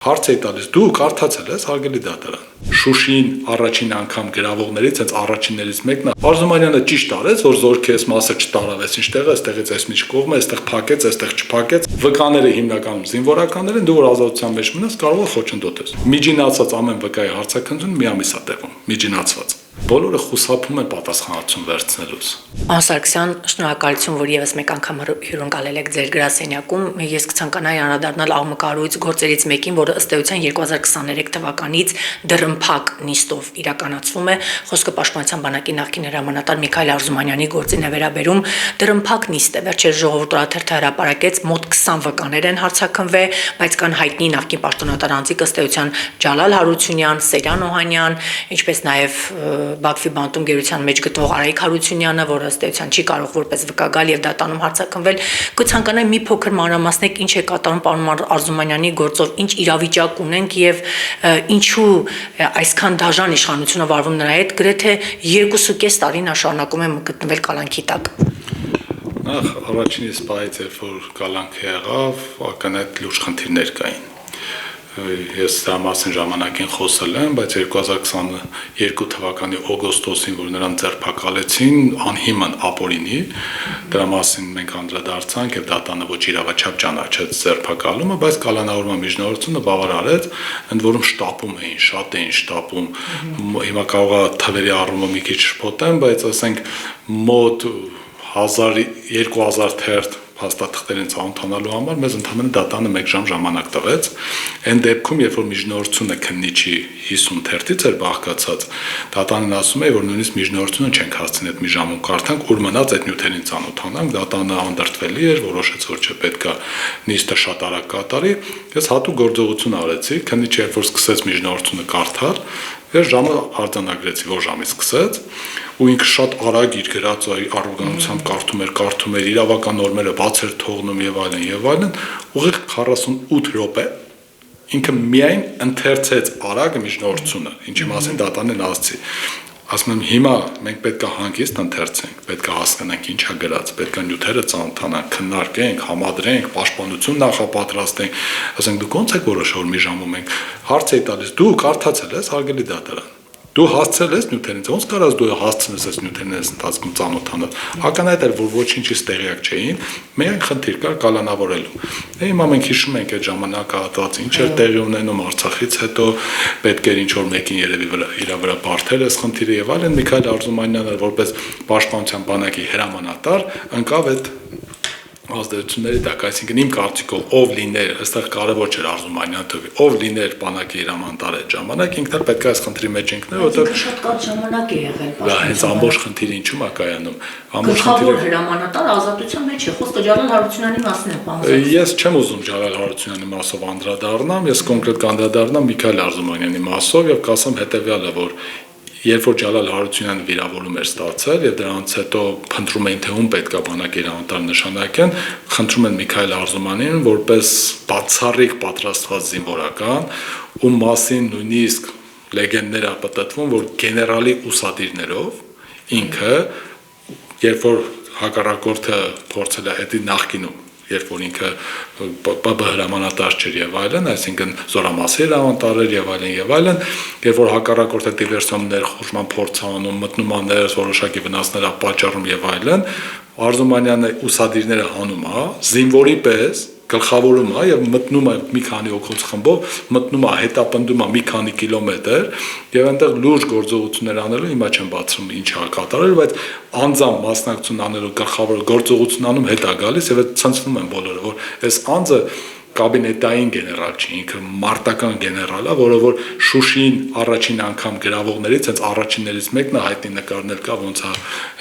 Հարց է տալիս, դու կարդացել ես հարգելի դատարան։ Շուշին առաջին անգամ գրավողներից հենց առաջիններից մեկն է։ Արզումանյանը ճիշտ արեց, որ զորքես մասը չտարավեց ինչտեղը, այստեղից էս միջ կողմը, այստեղ փակեց, այստեղ չփակեց։ Վկաները հիմնականում զինվորականներ են, դու որ ազատության մեջ մնաս, կարող է խոչընդոտես։ Միջինացած ամեն վկայի հարցաքննություն մի ամիս է տևում, միջինացված։ Բոլորը խուսափում են պատասխանատվություն վերցնելուց։ Պարոն Սարգսյան, շնորհակալություն, որ եւս մեկ անգամ հյուրընկալել եք ձեր գրասենյակում։ Ես կցանկանայի անդրադառնալ աղմկարույց գործերից մեկին, որը ըստ էության 2023 թվականից դռնփակ նիստով իրականացվում է։ Խոսքը Պաշտպանության բանակի նախկին հրամանատար Միքայել Արզումանյանի գործին է վերաբերում։ Դռնփակ նիստ է, վերջերս ժողովրդաթերթը հրապարակեց, մոտ 20 վկաներ են հարցաքնվել, բայց կան հայտնի նախկին պաշտոնատար անձիկ, ըստ էության Ջալալ Հարությունյան, Սերյան Օհանյան, ինչպես նաեւ Բաքվի բանտում գերության մեջ գտնող Արայիկ Հարությունյանը, որը ըստ էության չի կարող որպես վկա գալ եւ դատանում հարցաքնվել, կցանկանայի մի փոքր մանրամասնեք ինչ է կատարում պարոն Արզումանյանի գործով, ինչ իրավիճակ ունենք եւ ինչու այսքան դաժան իշխանությունը վարվում նրա հետ, գրեթե 2.5 տարի նա շարունակում է գտնվել կալանքի տակ։ Նախ առաջինից պայից էր, որ կալանք եղավ, ակնհայտ լուրջ խնդիրներ կային։ Ես դա մասին ժամանակին խոսել եմ, բայց 2022 թվականի օգոստոսին, որ նրան ձերբակալեցին, անհիմն ապօրինի, դրա մասին մենք անդրադարձանք եւ դատանը ոչ իրավաչափ ճանաչեց ձերբակալումը, բայց կալանավորման միջնորդությունը բավարարեց, ընդ որում շտապում էին, շատ էին շտապում։ Հիմա կարող է թվերի առումով մի քիչ շփոթեմ, բայց ասենք մոտ 1000-2000 թերթ հաստատքներին ծանոթանալու համար մեզ ընդհանրապես դատանը 1 ժամ ժամանակ տվեց։ Այն դեպքում, երբ որ միջնորդությունը քննիչի 50 թերթից էր բաղկացած, դատանն ասում է, որ նույնիսկ միջնորդությունը չենք հասցնի այդ մի ժամում կարդանք, ուր մնաց այդ նյութերին ծանոթանանք, դատանը անդրդվելի էր, որոշեց, որ չպետք է նիստը շատ արագ կատարի։ Ես հատուկ գործողություն արեցի, քննիչը երբ որ սկսեց միջնորդությունը կարդալ, ես ժամը արձանագրեցի, որ ժամից սկսեց, ու ինքը շատ արագ իր գրած առոգանությամբ կարդում էր իրավական նորմերը բաց էր թողնում եւ այլն, ուղիղ 48 րոպե ինքը միայն ընթերցեց արագ միջնորդությունը, ինչի մասին դատանեն ասացի։ Ասում եմ, հիմա մենք պետք է հանգիստ ընթերցենք, պետք է հասկանանք ինչ է գրած, պետք է նյութերը ծանոթանանք, քննարկենք, համադրենք, պաշտպանություն նախապատրաստենք, ասենք դուք ո՞նց եք որոշել, որ մի ժամում ենք հարց է տալիս, դու կարդացել ես հարգելի դատարան, դու հասցրել ես նյութերից, ոնց կարաս դու հասցնես այս նյութերին ընթացքում ծանոթանալ։ Ակնհայտ էր, որ ոչինչից տեղյակ չէին, միայն խնդիր կար կալանավորելու։ Հիմա մենք հիշում ենք այդ ժամանակահատվածը, ինչ էր տեղի ունենում Արցախից հետո, պետք էր ինչ-որ մեկին երևի իր վրա բարթել այս խնդիրը եւ այլն, Միքայել Արզումանյանը որպես Պաշտպանության բանակի հրամանատար ընկավ այդ ազդեցությունների տակ, այսինքն իմ կարծիքով ով լիներ, այստեղ կարևոր չէր Արզումանյանը թվի, ով լիներ բանակի հրամանտար այդ ժամանակ, ինքն էլ պետք է այս խնդրի մեջ ընկներ, որովհետեւ շատ կարճ ժամանակ է եղել։ Դա հենց ամբողջ խնդիրը ինչու՞մ է կայանում։ Գլխավոր հրամանատար ազատության մեջ է, խոսքը Ջալալ Հարությունյանի մասին է, պարոն։ Ես չեմ ուզում Ջալալ Հարությունյանի մասով անդրադառնամ, ես կոնկրետ կանդրադառնամ Միքայել Արզումանյանի մասով եւ կասեմ հետեւյալը, որ երբ որ Ջալալ Հարությունյանը վիրավորում էր ստացել եւ դրանից հետո փնտրում էին թե ում պետք է բանակի հրամանտար նշանակեն, խնդրում են Միքայել Արզումանյանին որպես բացառիկ պատրաստված զինվորական, ում մասին նույնիսկ լեգենդներ է պատտվում, որ գեներալի ուսադիրներով ինքը երբ որ հակառակորդը փորձել է հետի նախկինում երբ որ ինքը ՊԲ հրամանատար չէր եւ այլն, այսինքն զորամասի հրամանտար էր եւ այլն, երբ որ հակառակորդը դիվերսիոններ խորժման փորձ անում, մտնում աներ որոշակի վնասներ ապաճառում եւ այլն, Արզումանյանը ուսադիրները հանում է, զինվորի պես գլխավորում է եւ մտնում է մի քանի օքոց խմբով, մտնում է, հետապնդում է մի քանի կիլոմետր եւ այնտեղ լուրջ գործողություններ անելու, հիմա չեմ բացում ինչ է կատարել, բայց անձամբ մասնակցություն անելու գլխավոր գործողություն անում հետ է գալիս եւ այդ ցնցվում են բոլորը, որ այս անձը կաբինետային գեներալ չի, ինքը մարտական գեներալ է, որը որ Շուշին առաջին անգամ գրավողներից, հենց առաջիններից մեկն է, հայտնի նկարներ կա, ոնց է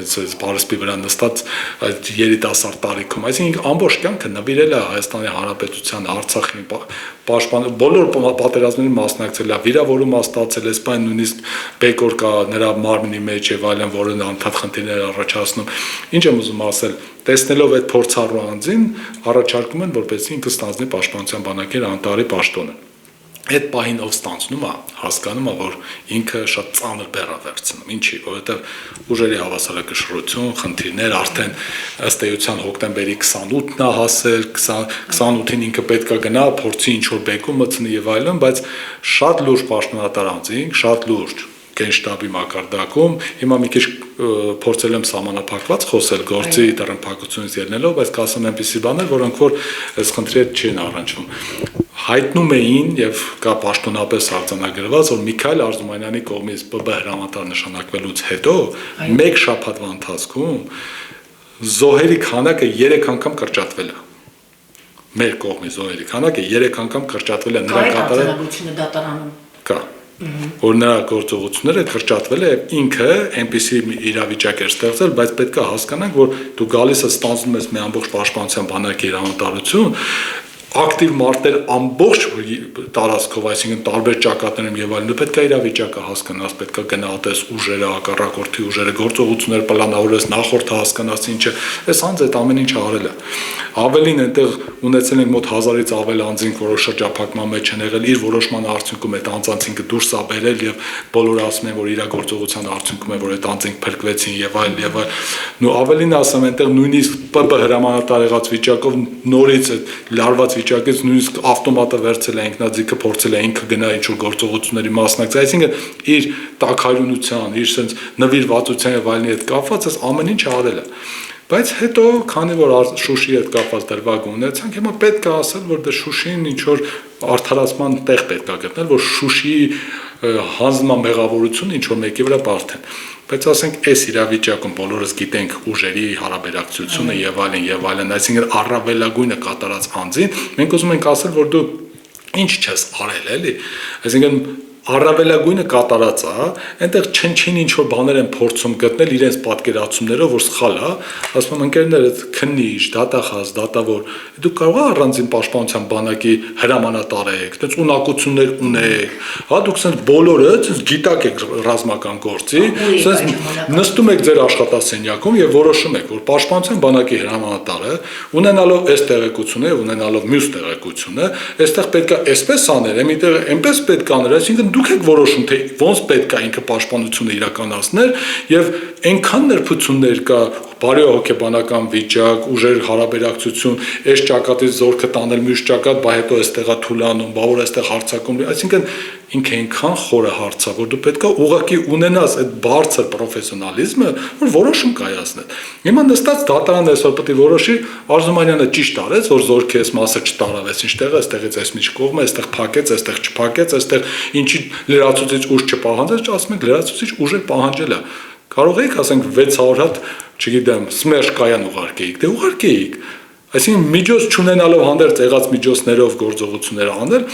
այս բարսպի վրա նստած այդ երիտասարդ տարիքում, այսինքն ամբողջ կյանքը նվիրել է Հայաստանի Հանրապետության, Արցախին, բոլոր պատերազմներին մասնակցել է, վիրավորում ստացել է, սպայն նույնիսկ բեկոր կա նրա մարմնի մեջ եւ այլն, որը անդադ խնդիրներ առաջացնում։ Ինչ եմ ուզում ասել, տեսնելով այդ փորձառու անձին, առաջարկում են, որպեսզի ինքը ստանձնի Պաշտպանության բանակի հրամանատարի պաշտոնը։ այդ պահին ով ստանցնում է, հասկանում է, որ ինքը շատ ծանր բեռ է վերցնում։ Ինչի, որովհետև ուժերի հավասարակշռություն, խնդիրներ արդեն ըստ էության հոկտեմբերի 28-ն է հասել, 28-ին ինքը պետք է գնա, փորձի ինչ-որ բեկում մտցնի եւ այլն, բայց շատ լուրջ պաշտոնատար անձինք, շատ լուրջ գենշտաբի մակարդակում, հիմա մի քիչ փորձել եմ սահմանափակված խոսել գործի դռնփակությունից ելնելով, բայց կասեմ այնպիսի բաներ, որոնք որ այս խնդրի հետ չեն առնչվում։ Հայտնում էին եւ կա պաշտոնապես արձանագրված, որ Միքայել Արզումանյանի կողմից ՊԲ հրամանտար նշանակվելուց հետո մեկ շաբաթվա ընթացքում զոհերի քանակը 3 անգամ կրճատվել է։ Մեր կողմից զոհերի քանակը 3 անգամ կրճատվել է նրա կատարելագությունը դատարանում։ Կա որ նրա գործողությունները կրճատվել է եւ ինքը այնպիսի իրավիճակ է ստեղծել, բայց պետք է հասկանանք, որ դու գալիս ես ստանձնում ես մի ամբողջ պաշտպանության բանակի հրամանատարություն, ակտիվ մարտեր ամբողջ տարածքով, այսինքն տարբեր ճակատներում եւ այլն, դու պետք է իրավիճակը հասկանաս, պետք է գնահատես ուժերը, հակառակորդի ուժերը, գործողություններ պլանավորես, նախորդը հասկանաս ինչը, այս անձ այդ ամեն ինչը արել է։ Ավելին այնտեղ ունեցել ենք մոտ 1000-ից ավել անձինք, որոշ շրջափակման մեջ են եղել, իր որոշման արդյունքում այդ անձանցինքը դուրս է բերել եւ բոլորը ասում են, որ իր գործողության արդյունքում է, որ այդ անձինք փրկվեցին եւ այլ եւ այլ։ Ու ավելին ասեմ, այնտեղ նույնիսկ ՊԲ հրամանատար եղած վիճակով նորից այդ լարված վիճակից նույնիսկ ավտոմատը վերցել է ինքնաձիգը, փորձել է ինքը գնա ինչ-որ գործողությունների մասնակցել, այսինքն իր տաքարյունության, իր sense նվիրվածության եւ այլնի հետ կապված այս ամեն ինչ արել է։ Բայց հետո, քանի որ Շուշիի հետ կապված դրվագ ունեցանք, հիմա պետք է ասել, որ դա Շուշին ինչ որ արդարացման տեղ պետք է գտնել, որ Շուշիի հանձնման մեղավորությունը ինչ որ մեկի վրա բարդ է։ Բայց ասենք այս իրավիճակում բոլորս գիտենք ուժերի հարաբերակցությունը եւ այլն, այսինքն առավելագույնը կատարած անձին, մենք ուզում ենք ասել, որ դու ինչ չես արել, էլի, այսինքն առավելագույնը կատարած է, այնտեղ չնչին ինչ որ բաներ են փորձում գտնել իրենց պատկերացումներով, որ սխալ է, ասում եմ ընկերներդ քննիչ, դատախազ, դատավոր, դու կարող ես առանձին պաշտպանության բանակի հրամանատար եք, այդպես ունակություններ ունեք, հա դուք ասենք բոլորը այդպես գիտակ եք ռազմական գործի, ասես նստում եք ձեր աշխատասենյակում եւ որոշում եք, որ պաշտպանության բանակի հրամանատարը ունենալով այս տեղեկությունը, ունենալով մյուս տեղեկությունը, այստեղ պետք է այսպես անել, այնտեղ այնպես պետք է անել, այսինքն դուք եք որոշում թե ոնց պետք է ինքը պաշտպանությունը իրականացնել եւ այնքան ներբություններ կա բարեհոգեբանական վիճակ, ուժեր հարաբերակցություն, այս ճակատից զորքը տանել մյուս ճակատ, բա հետո այստեղա թուլանում, բա որ այստեղ հարցակում, այսինքն ինքը այնքան խորը հարց է, որ դու պետք է ուղղակի ունենաս այդ բարձր պրոֆեսիոնալիզմը, որ որոշում կայացնել։ Հիմա նստած դատարանը այսօր պետք է որոշի, Արզումանյանը ճիշտ արեց, որ զորքի այս մասը չտարավեց ինչտեղ է, այստեղից այս միջ կողմը, այստեղ փակեց, այստեղ չփակեց, այստեղ ինչի լրացուցիչ ուժ չպահանջեց, ասում ենք լրացուցիչ ուժը պահանջել է։ Կարող եք ասենք 600 հատ, չգիտեմ, սմերշ կայան ուղարկեիք, դե ուղարկեիք։ Այսինքն միջոց չունենալով հանդերձ եղած միջոցներով գործողություններ անել,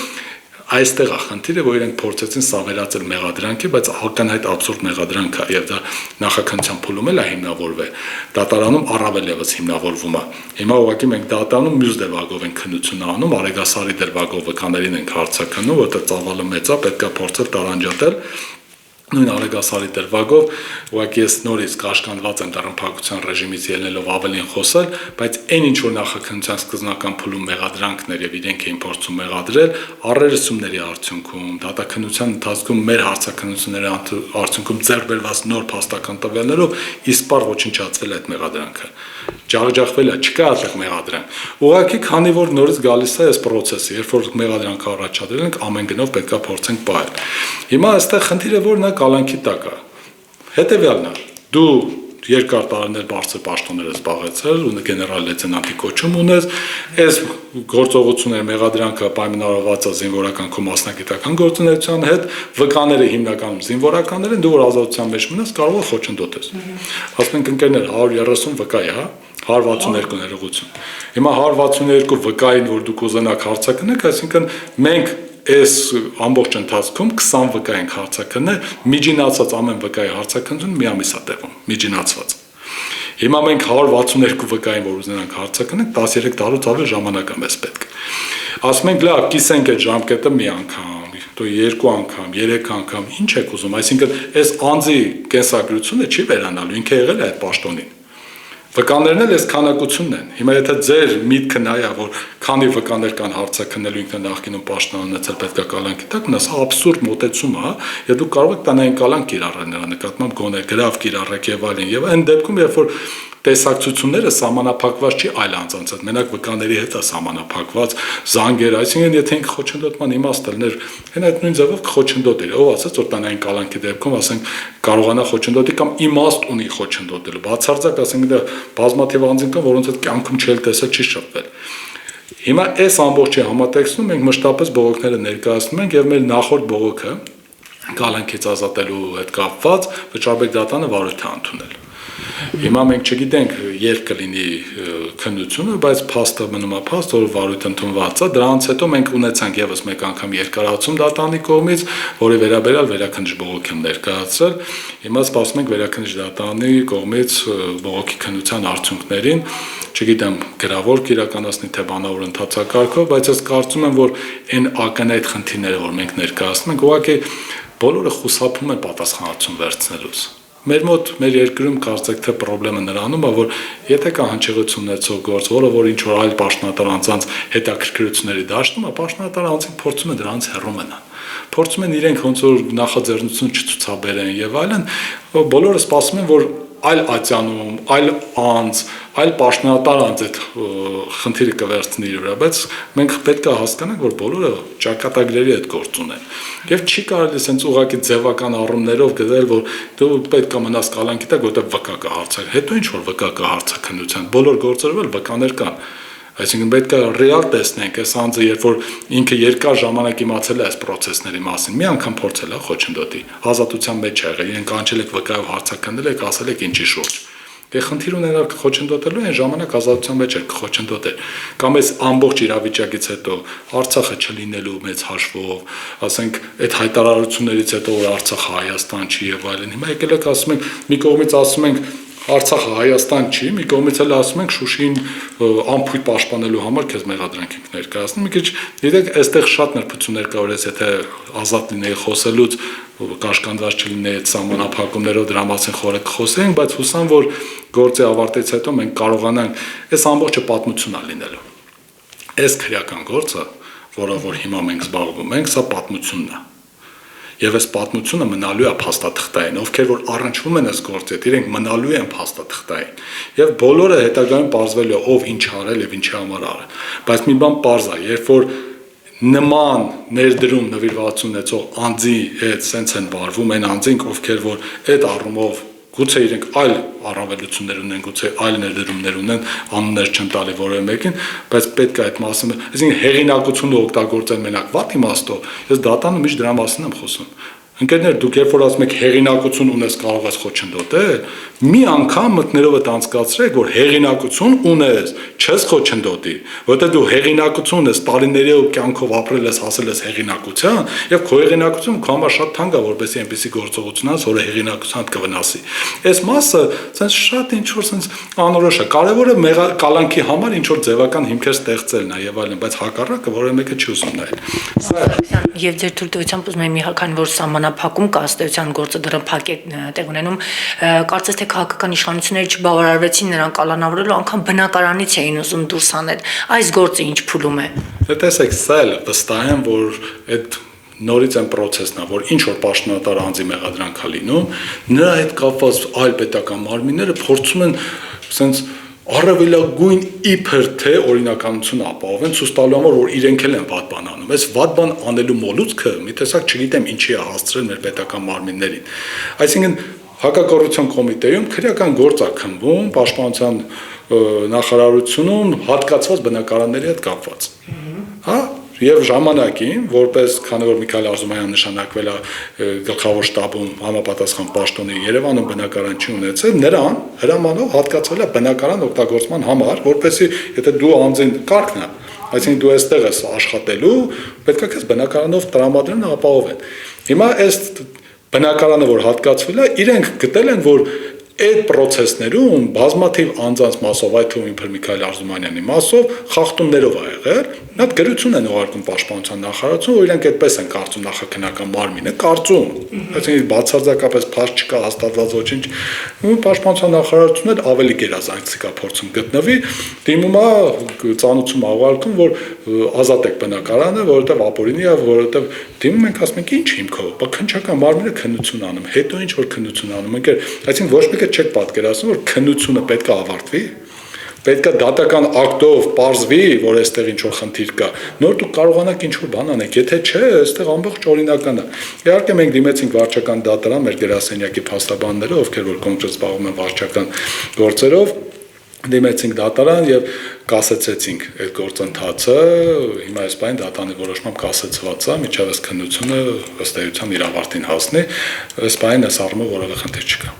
այստեղ է խնդիրը, որ իրենք փորձեցին սավերացել մեղադրանքի, բայց ակնհայտ աբսուրդ մեղադրանք է եւ դա նախաքննության փուլում էլ է հիմնավորվել։ Դատարանում առավել եւս հիմնավորվում է։ Հիմա ուղղակի մենք դատարանում մյուս դրվագով ենք քննություն անում, Արեգասարի դրվագով վկաներին ենք հարցակնում, որտեղ ծավալը մեծ է, պետք է փորձել տարանջատել։ Նույն Արեգասարի դրվագով ուղղակի ես նորից կաշկանդված եմ դռնփակության ռեժիմից ելնելով ավելին խոսել, բայց այն ինչ որ նախաքննության սկզբնական փուլում մեղադրանքներ եւ իրենք էին փորձում մեղադրել, առերեսումների արդյունքում, դատաքննության ընթացքում մեր հարցաքննությունների արդյունքում ձեռք բերված նոր փաստական տվյալներով իսպառ ոչնչացվել այդ մեղադրանքը։ Ջախջախվել է, չկա այդտեղ մեղադրանք։ Ուղղակի քանի որ նորից գալիս է այս process-ը, երբ որ մեղադրանքը առաջադրել ենք, ամեն գնով պետք է փորձենք պահել։ Հիմա այստեղ խնդիրը որն է կալանքի տակ է։ Հետևյալն է. դու երկար տարիներ բարձր պաշտոններ ես զբաղեցել ու գեներալ լեյտենանտի կոչում ունես, այս գործողությունները մեղադրանքը պայմանավորված է զինվորական քո մասնագիտական գործունեության հետ, վկաները հիմնականում զինվորականներ են, դու որ ազատության մեջ մնաս, կարող ես խոչընդոտես։ Ասում ենք ընկերներ 130 վկա է, հա 162 ներողություն։ Հիմա 162 վկային, որ դուք ուզենաք հարցակնեք, այսինքն մենք այս ամբողջ ընթացքում 20 վկա ենք հարցակնել, միջինացած ամեն վկայի հարցակնությունը մի ամիս է տևում, միջինացված։ Հիմա մենք 162 վկային, որ ուզենանք հարցակնենք, 13 տարուց ավել ժամանակ է մեզ պետք։ Ասում ենք, լավ, կիսենք այդ ժամկետը մի անգամ, դու 2 անգամ, 3 անգամ, ինչ եք ուզում, այսինքն այս անձի կենսագրությունը չի վերանալու, ինքը եղել է այդ պաշտոնին։ Վկաներն էլ այս քանակությունն են։ Հիմա եթե ձեր միտքը նա է, որ քանի վկաներ կան հարցաքննելու ինքն նախկինում պաշտպան ունեցել պետքա կալանքի տակ, նա սա աբսուրդ մոտեցում է, եւ դուք կարող եք տնային կալանք կիրառել նրա նկատմամբ գոնե գրավ կիրառեք եւ այլն։ Եվ այն դեպքում, երբ որ տեսակցությունները սահմանափակված չի այլ անձանց հետ, մենակ վկաների հետ է սահմանափակված զանգեր, այսինքն եթե ինքը խոչընդոտման իմաստը լիներ, հեն այդ նույն ձևով կխոչընդոտեր, ով ասաց որ տնային կալանքի դեպքում, ասենք, կարողանա խոչընդոտի կամ իմաստ ունի խոչընդոտելու, բացարձակ, ասենք, դա բազմաթիվ անձինք կան, որոնց հետ կյանքում չի տեսել, չի շփվել։ Հիմա այս ամբողջի համատեքստում մենք մշտապես բողոքները ներկայացնում ենք եւ մեր նախորդ բողոքը կալանքից ազատելու հետ կապված վճարբեկ դատանը վարույթ է ընդունել։ Հիմա մենք չգիտենք երբ կլինի քննությունը, բայց փաստը մնում է փաստ, որ վարույթ ընդունված է։ Դրանից հետո մենք ունեցանք եւս մեկ անգամ երկարացում դատանի կողմից, որի վերաբերյալ վերաքննիչ բողոք են ներկայացրել։ Հիմա սպասում ենք վերաքննիչ դատանի կողմից բողոքի քննության արդյունքներին։ Չգիտեմ գրավոր կիրականացնի թե բանավոր ընթացակարգով, բայց ես կարծում եմ, որ այն ակնհայտ խնդիրները, որ մենք ներկայացնում ենք, ուղղակի բոլորը խուսափում են պատասխանատվություն վերցնելուց։ Մեր մոտ մեր երկրում կարծեք թե խնդրեմը նրանում է, որ եթե կա հնչեղություն ունեցող գործ, որը որ ինչ որ այլ պաշտոնատար անձանց հետաքրքրությունների դաշտում է, պաշտոնատար անձինք փորձում են դրանից հեռու մնալ։ Փորձում են իրենք ոնց որ նախաձեռնություն չցուցաբերեն եւ այլն, բոլորը սպասում են, որ այլ ատյանում, այլ անձ, այլ պաշտոնատար անձ այդ խնդիրը կվերցնի իր վրա, բայց մենք պետք է հասկանանք, որ բոլորը ճակատագրերի հետ գործ ունեն։ Եվ չի կարելի sense ուղղակի ձևական առումներով գտնել, որ դու պետք է մնաս կալանքի տակ, որտեղ վկա կա հարցակ։ Հետո ինչ որ վկա կա հարցաքննության, բոլոր գործերով էլ վկաներ կան։ Այսինքն պետք է ռեալ տեսնենք այս անձը, երբ որ ինքը երկար ժամանակ իմացել է այս process-ների մասին, մի անգամ փորձել է խոչընդոտի, ազատության մեջ եղել, իրեն կանչել եք վկայով հարցաքննել եք, ասել եք ինչի շուրջ։ Դե խնդիր ունենալ խոչընդոտելու այն ժամանակ ազատության մեջ էր խոչընդոտել։ Կամ այս ամբողջ իրավիճակից հետո Արցախը չլինելու մեծ հաշվով, ասենք այդ հայտարարություններից հետո որ Արցախը Հայաստան չի եւ այլն։ Հիմա եկել եք ասում ենք, մի կողմից ասում ենք Արցախը Հայաստան չի, մի կողմից էլ ասում ենք Շուշին ամփույթ պաշտպանելու համար քեզ մեղադրանք ենք ներկայացնում։ Մի քիչ գիտեք, այստեղ շատ նրբություններ կա, որ եթե ազատ լինեի խոսելուց, կաշկանդված չլինեի այդ սահմանափակումներով դրա մասին խորը կխոսեինք, բայց հուսամ, որ գործի ավարտից հետո մենք կարողանանք այս ամբողջը պատմություն է լինելու։ Այս քրեական գործը, որով որ հիմա մենք զբաղվում ենք, սա պատմությունն է։ Եվ այս պատմությունը մնալու է փաստաթղթային, ովքեր որ առնչվում են այս գործի հետ, իրենք մնալու են փաստաթղթային։ Եվ բոլորը հետագայում պարզվելու է ով ինչ արել եւ ինչի համար արել։ Բայց մի բան պարզ է, երբ որ նման ներդրում նվիրվածություն ունեցող անձի հետ սենց են վարվում այն անձինք, ովքեր որ այդ առումով գուցե իրենք այլ առավելություններ ունեն, գուցե այլ ներդրումներ ունեն, անուններ չեն տալի որևէ մեկին, բայց պետք է այդ մասը, այսինքն հեղինակությունը օգտագործել մենակ վատ իմաստով, ես դատանում միշտ դրա մասին եմ խոսում։ Ընկերներ, դուք երբ որ ասում եք հեղինակություն ունես կարող ես խոչընդոտել, մի անգամ մտներով եք անցկացրեք, որ հեղինակություն ունես, չես խոչընդոտի, որտեղ դու հեղինակություն ունես, տարիների ու կյանքով ապրել ես, հասել ես հեղինակության, եւ քո հեղինակությունը քո համար շատ թանկ է, որպեսզի այնպիսի գործողություն անես, որը հեղինակությամբ կվնասի։ Այս մասը ցած շատ ինչ որ ցած անորոշ է։ Կարևորը կալանքի համար ինչ որ ձևական հիմքեր ստեղծելն է եւ այլն, բայց հակառակը որևէ մեկը չի ուզում նայել։ Եվ ձեր թույլտվությամբ ուզում եմ մի հական որ սահմանափակում կա ըստեյության գործը դրամփակ է տեղ ունենում, կարծես թե քաղաքական իշխանությունները չբավարարվեցին նրան կալանավորելու, անգամ բնակարանից էին ուզում դուրս անել։ Այս գործը ինչ փուլում է։ Դե տեսեք, սա էլ վստահ եմ, որ այդ նորից այն process-ն է, որ ինչ որ պաշտոնատար անձի մեղադրանք է լինում, նրա հետ կապված այլ պետական մարմինները փորձում են sense առավելագույն իբր թե օրինականություն ապահովեն, ցույց տալու համար, որ իրենք էլ են վատ բան անում։ Այս վատ բան անելու մոլուցքը մի տեսակ չգիտեմ ինչի է հասցրել մեր պետական մարմիններին։ Այսինքն հակակոռուպցիոն կոմիտեում քրեական գործ է քննվում պաշտպանության նախարարությունում հատկացված բնակարանների հետ կապված։ Հա Եվ ժամանակին, որպես քանի որ Միքայել Արզումանյանը նշանակվել է գլխավոր շտաբում համապատասխան պաշտոնի Երևանում բնակարան չի ունեցել, նրան հրամանով հատկացվել է բնակարան օգտագործման համար, որպեսզի եթե դու անձին կարգն է, այսինքն դու այստեղ ես աշխատելու, պետք է քեզ բնակարանով տրամադրեն ապահովեն։ Հիմա այս բնակարանը որ հատկացվել է, իրենք գտել են, որ այդ process-ներում բազմաթիվ անձանց մասով, այդ թվում իբր Միքայել Արզումանյանի մասով խախտումներով ա եղել, նա գրություն են ուղարկում պաշտպանության նախարարություն, որ իրենք այդպես են կարծում նախաքննական մարմինը, կարծում, այսինքն բացարձակապես փաստ չկա, հաստատված ոչինչ, ու պաշտպանության նախարարությունն էլ ավելի գերազանցիկ է փորձում գտնվի, դիմում է ծանուցում ուղարկում, որ ազատեք բնակարանը, որովհետև ապօրինի է, որովհետև դիմում ենք ասում ենք ինչ հիմքով, բա քննչական մարմինը քննություն անում, հետո ինչ որ քննություն անում, այսինքն ոչ մեկը չեք պատկերացնում, որ քննությունը պետք է ավարտվի, պետք է դատական ակտով պարզվի, որ այստեղ ինչ որ խնդիր կա, նոր դուք կարողանաք ինչ որ բան անեք, եթե չէ, այստեղ ամբողջ օրինական է։ Իհարկե մենք դիմեցինք վարչական դատարան մեր գրասենյակի փաստաբանները, ովքեր որ կոնկրետ զբաղվում են վարչական գործերով, դիմեցինք դատարան եւ կասեցեցինք այդ գործընթացը, հիմա այս բան դատանի որոշմամբ կասեցված է, միջավայր քննությունը ըստ էության իր ավարտին հասնի, այս բանին այս առումով որևէ խնդիր չկա։